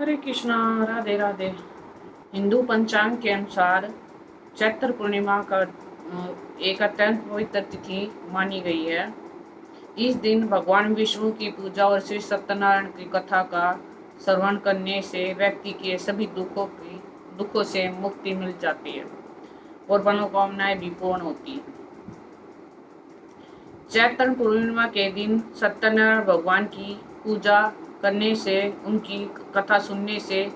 हरे कृष्णा। राधे राधे। हिंदू पंचांग के अनुसार चैत्र पूर्णिमा का एक अत्यंत पवित्र तिथि मानी गई है। इस दिन भगवान विष्णु की पूजा और श्री सत्यनारायण की कथा का श्रवण करने से व्यक्ति के सभी दुखों से मुक्ति मिल जाती है और मनोकामनाएं भी पूर्ण होती है। चैत्र पूर्णिमा के दिन सत्यनारायण भगवान की पूजा करने से, उनकी कथा सुनने से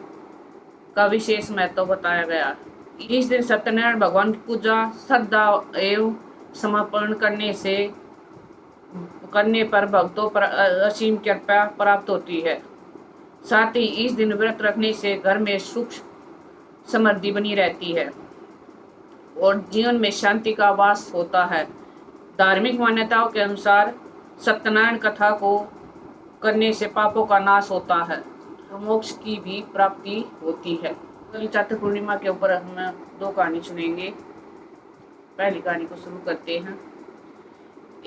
का विशेष महत्व बताया गया। इस दिन सत्यनारायण भगवान की पूजा श्रद्धा एवं समर्पण करने पर भक्तों पर असीम कृपा प्राप्त होती है। साथ ही इस दिन व्रत रखने से घर में सुख समृद्धि बनी रहती है और जीवन में शांति का वास होता है। धार्मिक मान्यताओं के अनुसार सत्यनारायण कथा को करने से पापों का नाश होता है और मोक्ष की भी प्राप्ति होती है। चैत्र पूर्णिमा के ऊपर हम दो कहानी सुनेंगे। पहली कहानी को शुरू करते हैं।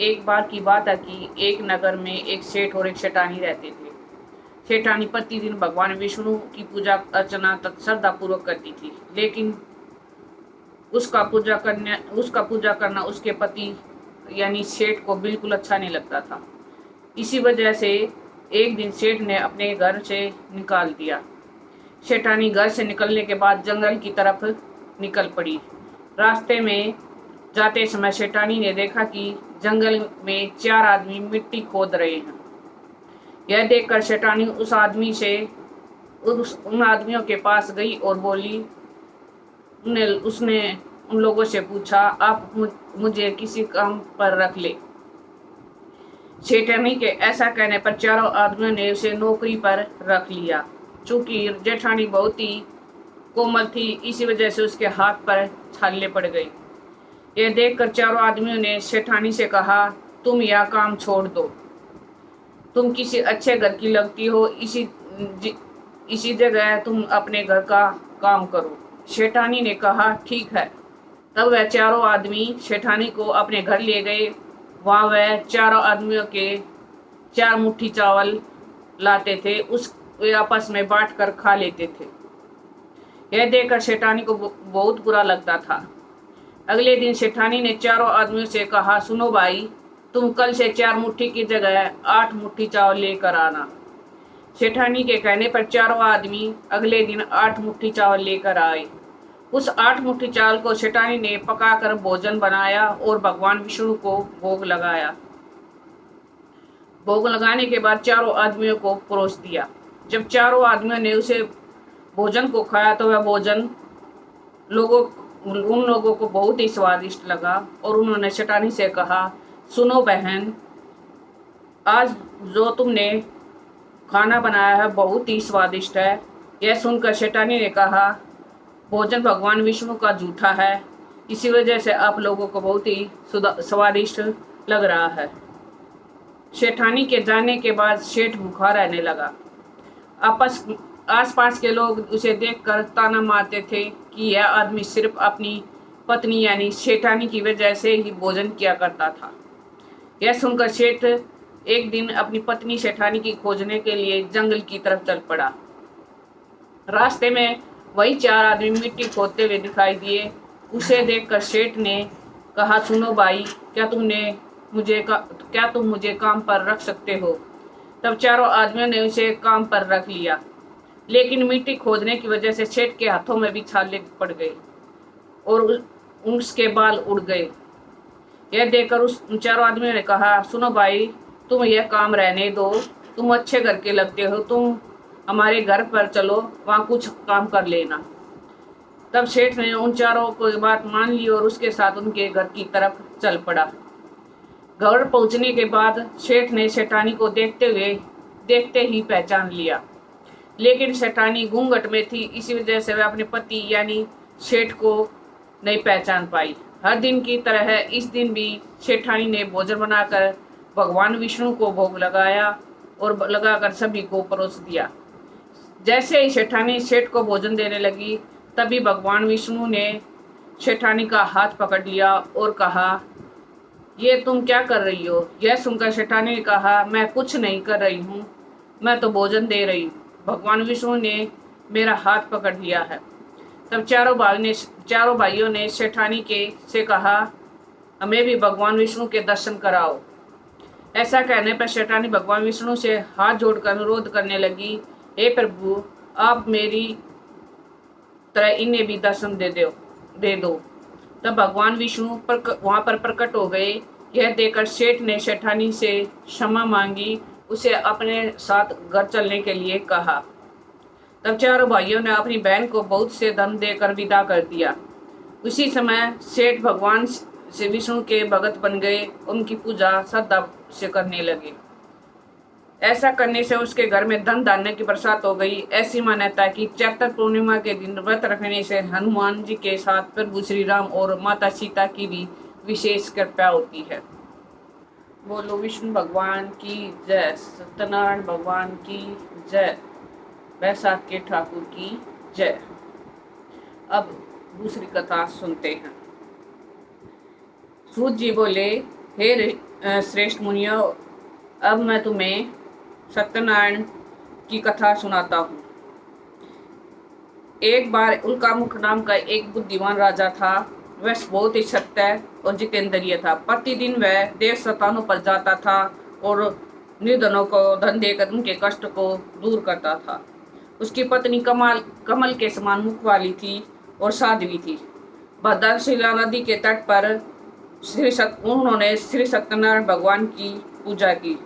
एक बार की बात है कि एक नगर में एक सेठ और एक सेठानी रहते थे। सेठानी प्रतिदिन भगवान विष्णु की पूजा अर्चना तक श्रद्धा पूर्वक करती थी, लेकिन उसका पूजा करना उसके पति यानी सेठ को बिल्कुल अच्छा नहीं लगता था। इसी वजह से एक दिन सेठ ने अपने घर से निकाल दिया। सेठानी घर से निकलने के बाद जंगल की तरफ निकल पड़ी। रास्ते में जाते समय सेठानी ने देखा कि जंगल में 4 आदमी मिट्टी खोद रहे हैं। यह देखकर सेठानी उन आदमियों के पास गई और बोली। उसने उन लोगों से पूछा, आप मुझे किसी काम पर रख ले। सेठानी के ऐसा कहने पर चारों आदमियों ने उसे नौकरी पर रख लिया। चूंकि जेठानी बहुत ही कोमल थी, इसी वजह से उसके हाथ पर छाले पड़ गए। यह देखकर चारों आदमियों ने सेठानी से कहा, तुम यह काम छोड़ दो, तुम किसी अच्छे घर की लगती हो, इसी जगह तुम अपने घर का काम करो। सेठानी ने कहा, ठीक है। तब वह चारों आदमी सेठानी को अपने घर ले गए। वहाँ वह चारों आदमियों के 4 मुट्ठी चावल लाते थे, वे आपस में बांट कर खा लेते थे। यह देखकर सेठानी को बहुत बुरा लगता था। अगले दिन सेठानी ने चारों आदमियों से कहा, सुनो भाई, तुम कल से 4 मुट्ठी की जगह 8 मुट्ठी चावल लेकर आना। सेठानी के कहने पर चारों आदमी अगले दिन 8 मुट्ठी चावल लेकर आए। उस 8 मुट्ठी चावल को सेठानी ने पकाकर भोजन बनाया और भगवान विष्णु को भोग लगाया। भोग लगाने के बाद चारों आदमियों को परोस दिया। जब चारों आदमियों ने उसे भोजन को खाया तो वह भोजन उन लोगों को बहुत ही स्वादिष्ट लगा और उन्होंने सेठानी से कहा, सुनो बहन, आज जो तुमने खाना बनाया है बहुत ही स्वादिष्ट है। यह सुनकर सेठानी ने कहा, भोजन भगवान विष्णु का जूठा है, इसी वजह से आप लोगों को बहुत ही स्वादिष्ट लग रहा है। सेठानी के जाने के बाद सेठ भूखा रहने लगा। आसपास के लोग उसे देखकर ताना मारते थे कि यह आदमी सिर्फ अपनी पत्नी यानी सेठानी की वजह से ही भोजन किया करता था। यह सुनकर सेठ एक दिन अपनी पत्नी सेठानी की खोजने के लिए जंगल की तरफ चल पड़ा। रास्ते में वही 4 आदमी मिट्टी खोदते हुए दिखाई दिए। उसे देखकर सेठ ने कहा, सुनो भाई, क्या तुम मुझे काम पर रख सकते हो? तब चारों आदमियों ने उसे काम पर रख लिया, लेकिन मिट्टी खोदने की वजह से सेठ के हाथों में भी छाले पड़ गए और उसके बाल उड़ गए। यह देखकर उन चारों आदमियों ने कहा, सुनो भाई, तुम यह काम रहने दो, तुम अच्छे घर के लगते हो, तुम हमारे घर पर चलो, वहाँ कुछ काम कर लेना। तब सेठ ने उन चारों को बात मान ली और उसके साथ उनके घर की तरफ चल पड़ा। घर पहुंचने के बाद सेठ ने सेठानी को देखते ही पहचान लिया, लेकिन सेठानी घूंघट में थी, इसी वजह से वह अपने पति यानी सेठ को नहीं पहचान पाई। हर दिन की तरह इस दिन भी सेठानी ने भोजन बनाकर भगवान विष्णु को भोग लगाया और लगाकर सभी को परोस दिया। जैसे ही सेठानी सेठ को भोजन देने लगी, तभी भगवान विष्णु ने सेठानी का हाथ पकड़ लिया और कहा, ये तुम क्या कर रही हो? यह सुनकर सेठानी ने कहा, मैं कुछ नहीं कर रही हूँ, मैं तो भोजन दे रही हूँ। भगवान विष्णु ने मेरा हाथ पकड़ लिया है। तब चारों भाइयों ने सेठानी के से कहा, हमें भी भगवान विष्णु के दर्शन कराओ। ऐसा कहने पर सेठानी भगवान विष्णु से हाथ जोड़कर अनुरोध करने लगी, हे प्रभु, आप मेरी तरह इन्हें भी दर्शन दे दो। तब भगवान विष्णु वहां पर प्रकट हो गए। यह देखकर सेठ ने सेठानी से क्षमा मांगी, उसे अपने साथ घर चलने के लिए कहा। तब चारों भाइयों ने अपनी बहन को बहुत से धन देकर विदा कर दिया। उसी समय सेठ भगवान से विष्णु के भगत बन गए, उनकी पूजा श्रद्धा से करने लगे। ऐसा करने से उसके घर में धन धान्य की बरसात हो गई। ऐसी मान्यता है कि चैत्र पूर्णिमा के दिन व्रत रखने से हनुमान जी के साथ प्रभु श्री राम और माता सीता की भी विशेष कृपा होती है। बोलो विष्णु भगवान की जय, सत्यनारायण भगवान की जय, बैसाख के ठाकुर की जय। अब दूसरी कथा सुनते हैं। सूत जी बोले, हे श्रेष्ठ मुनियों, अब मैं तुम्हें सत्यनारायण की कथा सुनाता हूँ। एक बार उल्कामुख नाम का एक बुद्धिमान राजा था। वह बहुत ही सत्य और जितेंद्रिय था। प्रतिदिन वह देव स्थानों पर जाता था और निर्धनों को धन देकर उनके कष्ट को दूर करता था। उसकी पत्नी कमल के समान मुख वाली थी और साध्वी थी। भद्रशिला नदी के तट पर उन्होंने श्री सत्यनारायण भगवान की पूजा की।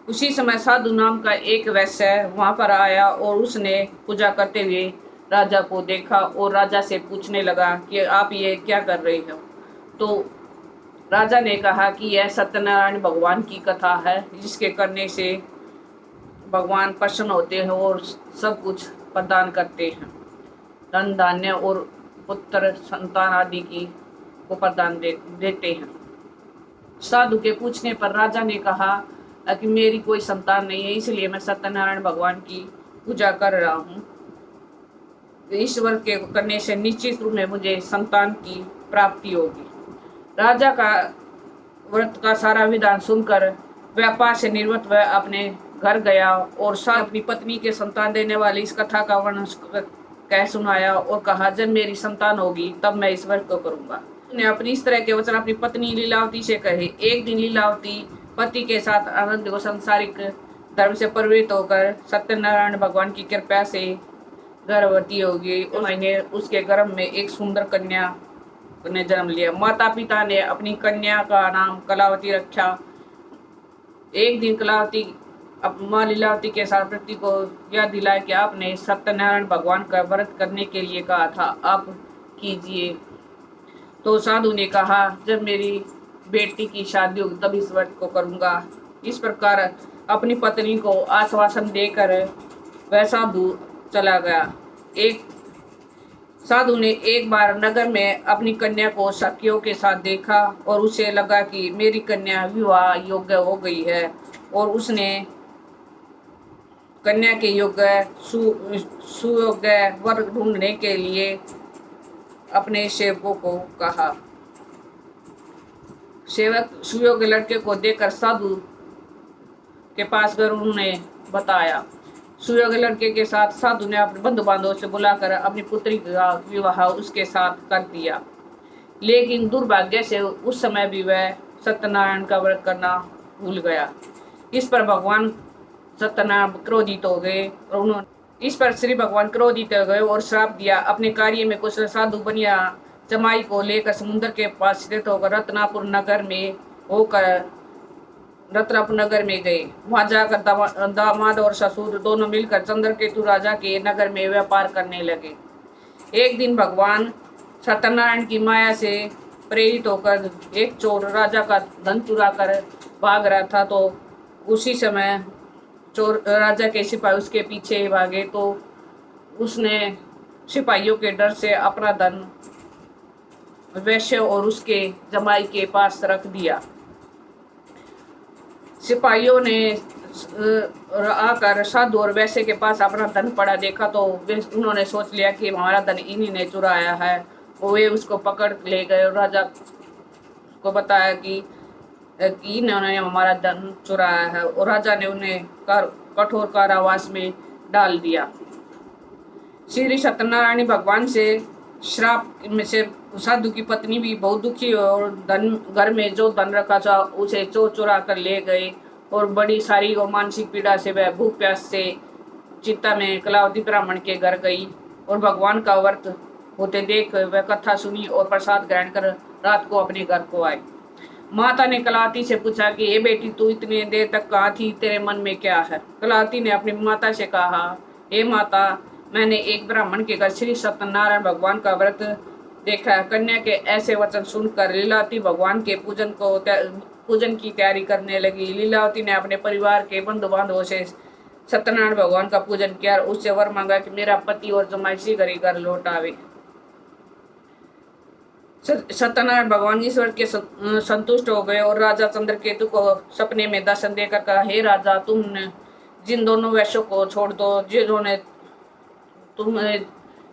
उसी समय साधु नाम का एक वैश्य वहां पर आया और उसने पूजा करते हुए राजा को देखा और राजा से पूछने लगा कि आप ये क्या कर रहे हो। तो राजा ने कहा कि यह सत्यनारायण भगवान की कथा है, जिसके करने से भगवान प्रसन्न होते हैं और सब कुछ प्रदान करते हैं, धन धान्य और पुत्र संतान आदि की को प्रदान देते हैं। साधु के पूछने पर राजा ने कहा कि मेरी कोई संतान नहीं है, इसलिए मैं सत्यनारायण भगवान की पूजा कर रहा हूँ। ईश्वर के करने से निश्चित रूप में मुझे संतान की प्राप्ति होगी। राजा का व्रत का सारा विधान सुनकर व्यापार से निवृत्त वह अपने घर गया और साथ अपनी पत्नी के संतान देने वाली इस कथा का वर्णन कह सुनाया और कहा, जब मेरी संतान होगी तब मैं इस व्रत को करूंगा। उसने अपनी इस तरह के वचन अपनी पत्नी लीलावती से कहे। एक दिन लीलावती पति के साथ आनंद व सांसारिक धर्म से प्रवृत्त होकर सत्यनारायण भगवान की कृपा से गर्भवती हो गई। उस महीने उसके गर्भ में एक सुंदर कन्या ने जन्म लिया। माता पिता ने अपनी कन्या का नाम कलावती रखा। एक दिन कलावती माँ लीलावती के साथ पति को याद दिलाया कि आपने सत्यनारायण भगवान का व्रत करने के लिए कहा था, आप कीजिए। तो साधु ने कहा, जब मेरी बेटी की शादी होगी तब इस व्रत को करूँगा। इस प्रकार अपनी पत्नी को आश्वासन देकर वह साधु चला गया। एक साधु ने एक बार नगर में अपनी कन्या को सखियों के साथ देखा और उसे लगा कि मेरी कन्या विवाह योग्य हो गई है और उसने कन्या के योग्य सुयोग्य वर ढूंढने के लिए अपने सेवकों को कहा। सेवक सुयोग्य लड़के को देखकर साधु के पास गए, उन्होंने बताया। सुयोग्य लड़के के साथ साधु ने अपने बंधु बांधवों से बुलाकर अपनी पुत्री का विवाह उसके साथ कर दिया। लेकिन दुर्भाग्य से उस समय भी वह सत्यनारायण का व्रत करना भूल गया। इस पर भगवान सत्यनारायण क्रोधित हो गए और उन्होंने इस पर श्री भगवान क्रोधित हो गए और श्राप दिया। अपने कार्य में कुछ साधु बनिया जमाई को लेकर समुद्र के पास स्थित होकर रत्नापुर नगर में गए। वहां जाकर दामाद और ससुर दोनों मिलकर चंद्रकेतु राजा के नगर में व्यापार करने लगे। एक दिन भगवान सत्यनारायण की माया से प्रेरित होकर एक चोर राजा का धन चुरा कर भाग रहा था। तो उसी समय चोर राजा के सिपाही उसके पीछे भागे, तो उसने सिपाहियों के डर से अपना धन वैश्य और उसके जमाई के पास रख दिया। सिपाहियों ने आकर साधु और वैश्य के पास अपना धन पड़ा देखा, तो उन्होंने सोच लिया कि हमारा धन इन्हीं ने चुराया है। वे उसको पकड़ ले गए और राजा को बताया कि इन्होंने हमारा धन चुराया है। और राजा ने उन्हें कठोर कारावास में डाल दिया। श्री सत्यनारायण भगवान से श्राप में से साधु की पत्नी भी बहुत दुखी और धन घर में जो धन रखा था उसे चोर चुरा कर ले गए और बड़ी सारी और मानसिक पीड़ा से वह भूख प्यास से चिंता में कलावती ब्राह्मण के घर गई और भगवान का व्रत होते देख वह कथा सुनी और प्रसाद ग्रहण कर रात को अपने घर को आए। माता ने कलावती से पूछा कि ये बेटी तू इतनी देर तक कहाँ थी, तेरे मन में क्या है? कलावती ने अपनी माता से कहा, हे माता, मैंने एक ब्राह्मण के घर श्री सत्यनारायण भगवान का व्रत देखा। कन्या के ऐसे वचन सुनकर लीलावती भगवान के पूजन की तैयारी करने लगी। लीलावती ने अपने परिवार के बंधु बांधवों से सत्यनारायण भगवान का पूजन किया और उससे वर मांगा कि मेरा पति और जमाई शीघ्र घर लौट आवे। सत्यनारायण भगवान ईश्वर के संतुष्ट हो गए और राजा चंद्रकेतु को सपने में दर्शन देकर कहा, हे राजा, तुमने जिन दोनों वैश्यों को छोड़ दो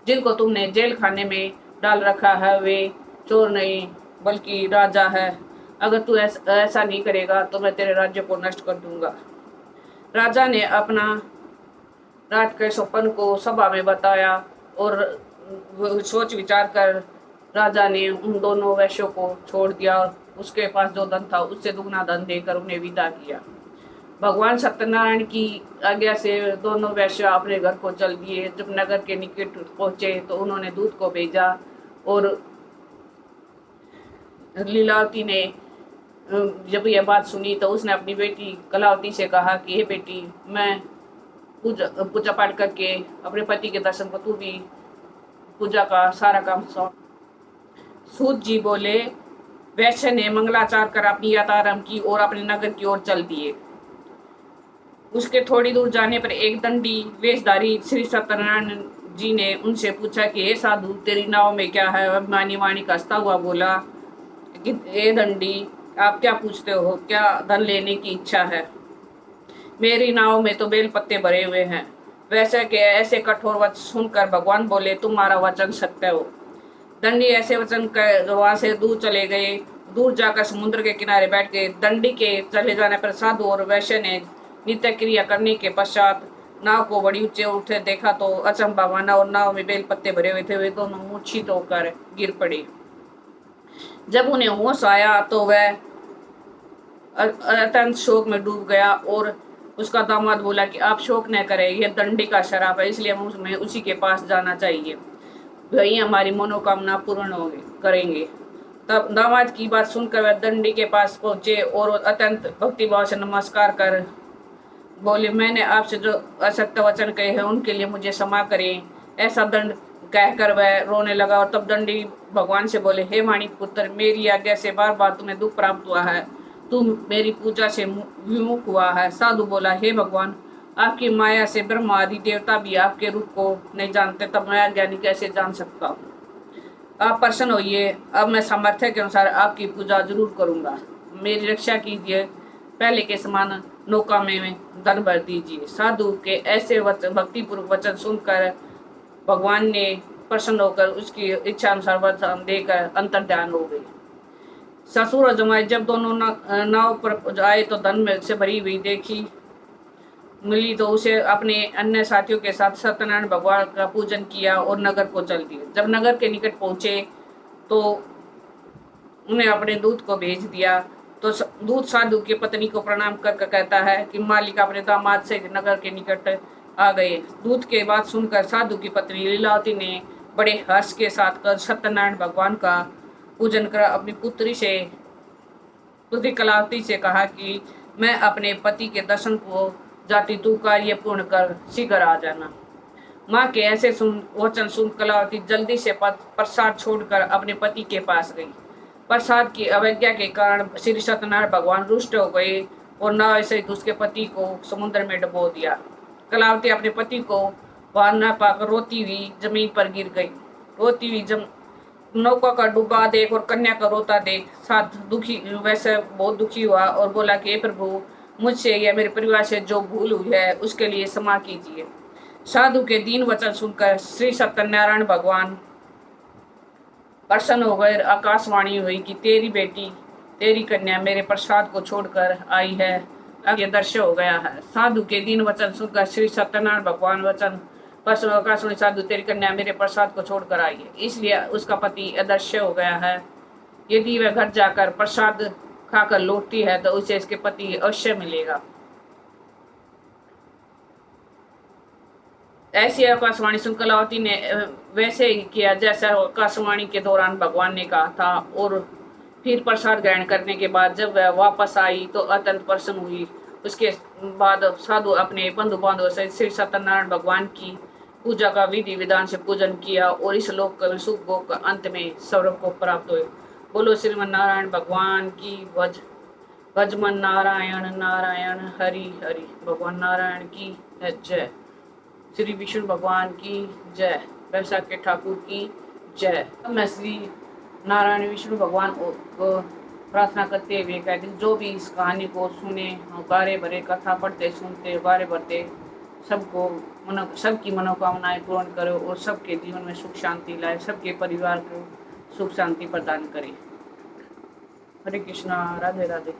जिनको तुमने जेल खाने में डाल रखा है, वे चोर नहीं बल्कि राजा है। अगर तू ऐसा नहीं करेगा तो मैं तेरे राज्य को नष्ट कर दूंगा। राजा ने अपना रात के स्वप्न को सभा में बताया और सोच विचार कर राजा ने उन दोनों वैश्यों को छोड़ दिया और उसके पास जो धन था उससे दुगना धन देकर उन्हें विदा किया। भगवान सत्यनारायण की आज्ञा से दोनों वैश्य अपने घर को चल दिए। जब नगर के निकट पहुंचे तो उन्होंने दूत को भेजा और लीलावती ने जब यह बात सुनी तो उसने अपनी बेटी कलावती से कहा कि हे बेटी, मैं पूजा पाठ करके अपने पति के दर्शन को, तू भी पूजा का सारा काम सौंप। सूत जी बोले, वैश्य ने मंगलाचार कर अपनी यात्रा आरंभ की और अपने नगर की ओर चल दिए। उसके थोड़ी दूर जाने पर एक दंडी वेशधारी श्री सत्यनारायण जी ने उनसे पूछा कि हे साधु, तेरी नाव में क्या है? अभिमानी वाणी हंसता हुआ बोला कि हे दंडी, आप क्या पूछते हो? क्या धन लेने की इच्छा है? मेरी नाव में तो बेल पत्ते भरे हुए हैं। वैसे के ऐसे कठोर वचन सुनकर भगवान बोले, तुम्हारा वचन सत्य हो। दंडी ऐसे वचन कर वहां से दूर चले गए। दूर जाकर समुद्र के किनारे बैठ गए। दंडी के चले जाने पर साधु और वैश्य ने नित्य क्रिया करने के पश्चात नाव को बड़ी ऊंचे उठे देखा तो अचंभा माना और नाव में बेल पत्ते भरे हुए थे। वे दोनों मूर्छित होकर गिर पड़े। जब उन्हें होश आया तो वह अत्यंत शोक में डूब गया और उसका दामाद बोला कि आप शोक न करें, यह दंडी का शराब है, इसलिए हमें उसी के पास जाना चाहिए, वही हमारी मनोकामना पूर्ण करेंगे। तब दामाद की बात सुनकर वह दंडी के पास पहुंचे और अत्यंत भक्तिभाव से नमस्कार कर बोले, मैंने आपसे जो असत्य वचन कहे हैं उनके लिए मुझे क्षमा करें। ऐसा दंड कहकर वह रोने लगा और तब दंडी भगवान से बोले, हे माणिक पुत्र, मेरी आज्ञा से बार बार तुम्हें दुख प्राप्त हुआ है, तुम मेरी पूजा से विमुख हुआ है। साधु बोला, हे भगवान, आपकी माया से ब्रह्मा आदि देवता भी आपके रूप को नहीं जानते, तब मैं अज्ञानी कैसे जान सकता हूँ? आप प्रसन्न होइए, अब मैं सामर्थ्य के अनुसार आपकी पूजा जरूर करूँगा। मेरी रक्षा कीजिए, पहले के समान नौका में धन भर दीजिए। साधु के ऐसे भक्तिपूर्वक वचन सुनकर भगवान ने प्रसन्न होकर उसकी इच्छा अनुसार वचन देकर अंतर्ध्यान हो गई। ससुर और जमाई जब दोनों नाव पर आए तो धन में से भरी हुई देखी मिली तो उसे अपने अन्य साथियों के साथ सत्यनारायण भगवान का पूजन किया और नगर को चल दिए। जब नगर के निकट पहुंचे तो उन्हें अपने दूत को भेज दिया तो दूत साधु की पत्नी को प्रणाम करके कहता है कि मालिक अपने दामाद से नगर के निकट आ गए। दूत के बात सुनकर साधु की पत्नी लीलावती ने बड़े हर्ष के साथ कर सत्यनारायण भगवान का पूजन कर अपनी पुत्री कलावती से कहा कि मैं अपने पति के दर्शन को जाती, तू कार्य पूर्ण कर शीघ्र आ जाना। माँ के ऐसे वचन सुन कलावती जल्दी से प्रसाद छोड़कर अपने पति के पास गई। प्रसाद की अवज्ञा के कारण श्री सत्यनारायण भगवान रुष्ट हो गए और नाव सहित उसके पति को समुद्र में डुबो दिया। कलावती अपने पति को वहां न पाकर रोती हुई जमीन पर गिर गई। रोती हुई नौका का डूबा देख और कन्या का रोता देख साथ दुखी वैसे बहुत दुखी हुआ और बोला कि प्रभु, मुझसे या मेरे परिवार से जो भूल हुई है उसके लिए क्षमा कीजिए। साधु के दीन वचन सुनकर श्री सत्यनारायण भगवान प्रसन्न हो गए। आकाशवाणी हुई कि तेरी बेटी, तेरी कन्या मेरे प्रसाद को छोड़कर आई है, अब यह दृश्य हो गया है। साधु के दीन वचन सुनकर श्री सत्यनारायण भगवान वचन पर सुनी, साधु तेरी कन्या मेरे प्रसाद को छोड़कर आई है, इसलिए उसका पति अदृश्य हो गया है। यदि वह घर जाकर प्रसाद खाकर लौटती है तो उसे इसके पति अवश्य मिलेगा। ऐसी आकाशवाणी सुन कलावती ने वैसे ही किया जैसा आकाशवाणी के दौरान भगवान ने कहा था, और फिर प्रसाद ग्रहण करने के बाद जब वह वापस आई तो अत्यंत प्रसन्न हुई। उसके बाद साधु अपने बंधु बांधवों से श्री सत्यनारायण भगवान की पूजा का विधि विधान से पूजन किया और इस लोक में सुख भोग अंत में सौरभ को प्राप्त हुए। बोलो श्रीमन नारायण भगवान की भजमन नारायण नारायण हरि हरि। भगवान नारायण की जय। श्री विष्णु भगवान की जय। वैशाख के ठाकुर की जय। मैं श्री नारायण विष्णु भगवान को प्रार्थना करते हुए कहते जो भी इस कहानी को सुने, गारे भरे कथा पढ़ते सुनते गारे भरते सबकी मनोकामनाएं पूर्ण करो और सबके जीवन में सुख शांति लाए, सबके परिवार को सुख शांति प्रदान करे। हरे कृष्णा, राधे राधे।